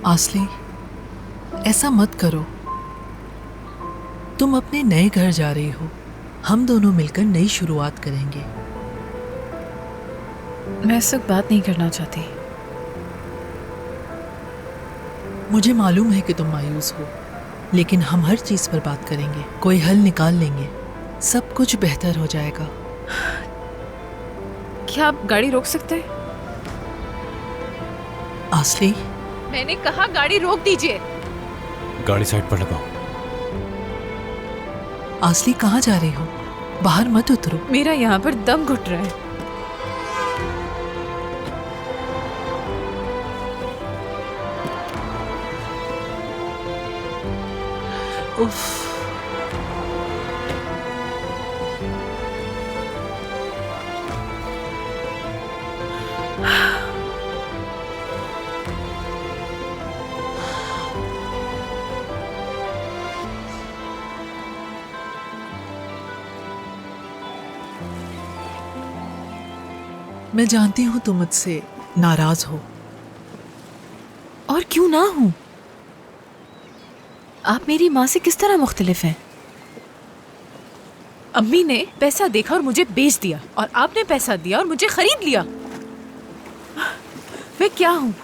आसली, ऐसा मत करो। तुम अपने नए घर जा रही हो, हम दोनों मिलकर नई शुरुआत करेंगे। मैं इस वक्त बात नहीं करना चाहती। मुझे मालूम है कि तुम मायूस हो, लेकिन हम हर चीज पर बात करेंगे, कोई हल निकाल लेंगे, सब कुछ बेहतर हो जाएगा। क्या आप गाड़ी रोक सकते हैं? आसली, मैंने कहा गाड़ी रोक दीजिए। गाड़ी साइड पर लगाओ। आसली कहाँ जा रही हो? बाहर मत उतरो। मेरा यहाँ पर दम घुट रहा है। उफ। मैं जानती हूँ तुम मुझसे नाराज हो। और क्यों ना हूं? आप मेरी माँ से किस तरह मुख्तलिफ हैं? अम्मी ने पैसा देखा और मुझे बेच दिया, और आपने पैसा दिया और मुझे खरीद लिया। मैं क्या हूँ?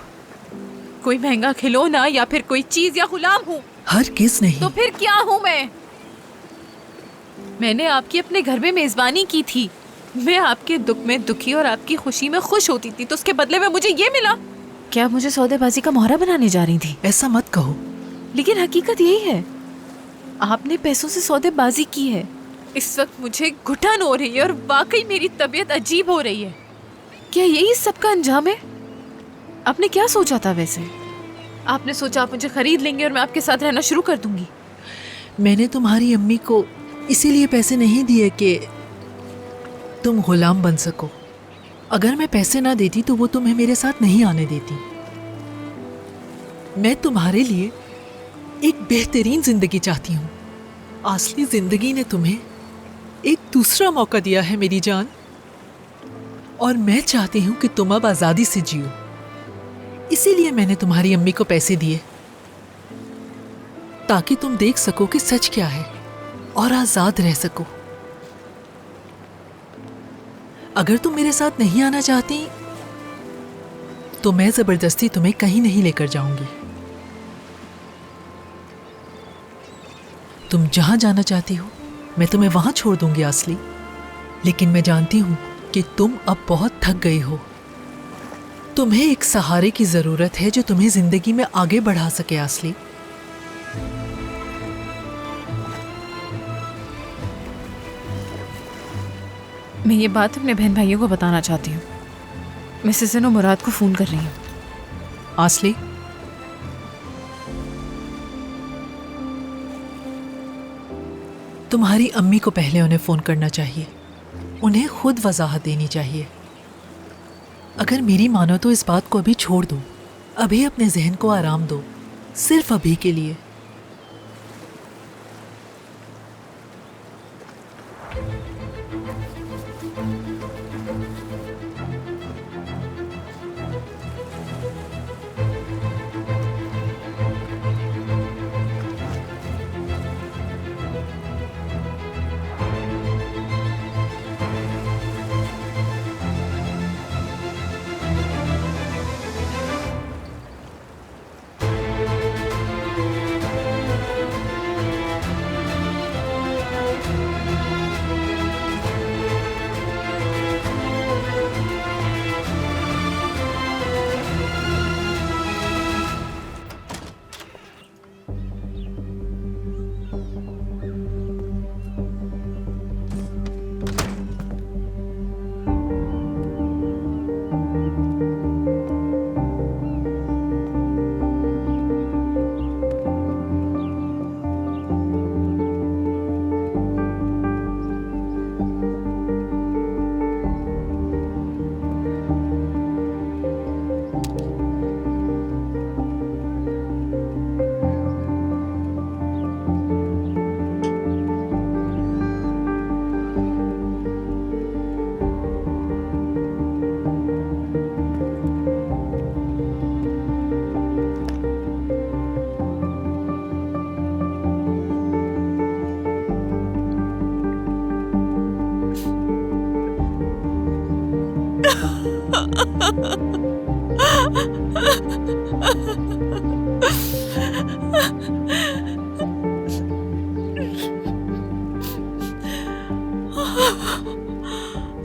कोई महंगा खिलौना या फिर कोई चीज या गुलाम हूँ? हर किस नहीं। तो फिर क्या हूँ मैं? मैंने आपकी अपने घर में मेजबानी की थी। मैं आपके दुख में दुखी और आपकी खुशी में खुश होती थी, तो उसके बदले में मुझे ये मिला। क्या आप मुझे सौदेबाजी का मोहरा बनाने जा रही थी? ऐसा मत कहो। लेकिन हकीकत यही है, आपने पैसों से सौदेबाजी की है। इस वक्त मुझे घुटन हो रही है और वाकई मेरी तबीयत अजीब हो रही है। क्या यही सबका अंजाम है? आपने क्या सोचा था वैसे? आपने सोचा आप मुझे खरीद लेंगे और मैं आपके साथ रहना शुरू कर दूंगी। मैंने तुम्हारी अम्मी को इसीलिए पैसे नहीं दिए कि तुम गुलाम बन सको। अगर मैं पैसे ना देती तो वो तुम्हें मेरे साथ नहीं आने देती। मैं तुम्हारे लिए एक बेहतरीन जिंदगी चाहती हूँ। असली जिंदगी ने तुम्हें एक दूसरा मौका दिया है मेरी जान, और मैं चाहती हूँ कि तुम अब आजादी से जियो। इसीलिए मैंने तुम्हारी अम्मी को पैसे दिए, ताकि तुम देख सको कि सच क्या है और आजाद रह सको। अगर तुम मेरे साथ नहीं आना चाहती तो मैं जबरदस्ती तुम्हें कहीं नहीं लेकर जाऊंगी। तुम जहां जाना चाहती हो मैं तुम्हें वहां छोड़ दूंगी आसली। लेकिन मैं जानती हूं कि तुम अब बहुत थक गई हो। तुम्हें एक सहारे की जरूरत है जो तुम्हें जिंदगी में आगे बढ़ा सके आसली। मैं ये बात अपने बहन भाइयों को बताना चाहती हूँ। मैं सिजन और मुराद को फोन कर रही हूँ। आसली, तुम्हारी अम्मी को पहले उन्हें फोन करना चाहिए। उन्हें खुद वजाहत देनी चाहिए। अगर मेरी मानो तो इस बात को अभी छोड़ दो। अभी अपने जहन को आराम दो, सिर्फ अभी के लिए।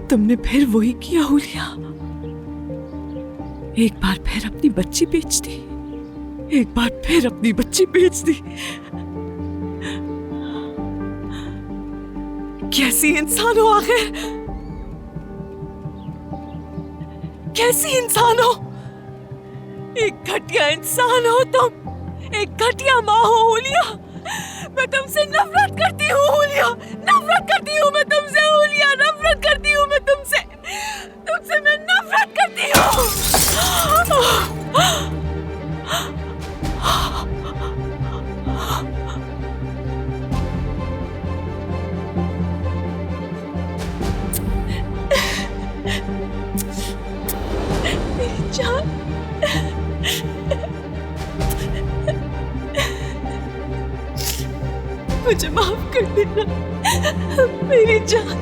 तुमने फिर वही किया हुलिया। एक बार फिर अपनी बच्ची बेच दी, एक बार फिर अपनी बच्ची बेच दी। कैसी इंसान हो आखिर, कैसी इंसान हो? एक घटिया इंसान हो तुम, एक घटिया माँ हो हुलिया। मैं तुमसे नफरत करती हूँ हुलिया, नफरत करती हूँ मैं तुमसे हुलिया, नफरत करती हूँ मैं तुमसे, तुमसे मैं नफरत करती हूँ। मेरी जान, मुझे माफ कर देना मेरी जान।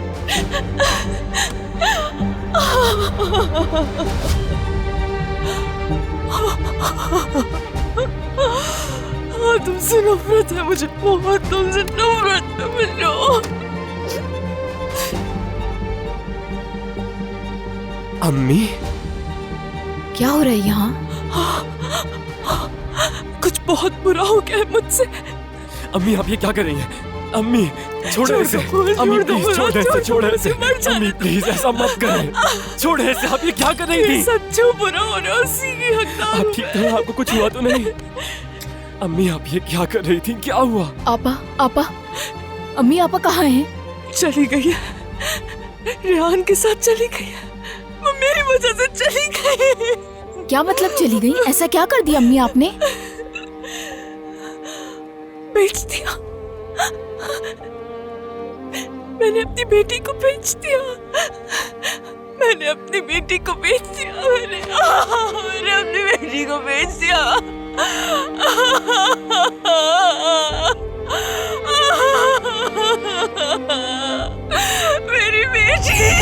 हाँ, तुमसे नफरत है मुझे, बहुत तुमसे नफरत है मुझे। अम्मी, क्या हो रहा है यहाँ? कुछ बहुत बुरा हो गया है मुझसे। अम्मी आप ये क्या कर रही हैं? अम्मी छोड़े इसे, छोड़ दो, अम्मी छोड़ दो, प्लीज छोड़े इसे, छोड़े इसे, मर जाना। अम्मी प्लीज ऐसा मत करें, छोड़े इसे। आप ये क्या कर रही थी? सच्चू बुरा हो रहा है, उसी की हकदार आप हूँ ठीक मैं। तो? आपको कुछ हुआ तो नहीं? अम्मी आप ये क्या कर रही थी? क्या हुआ? आपा, आपा, अम्मी आपा कहाँ हैं? चली गई है, रेहान के साथ चली गई है, वो मेरी वजह से चली गई। क्या मतलब चली गई? ऐसा क्या कर दिया अम्मी आपने? बेच दिया, मैंने अपनी बेटी को बेच दिया, मैंने अपनी बेटी को बेच दिया, मैंने अपनी बेटी को बेच दिया। मेरी बेटी।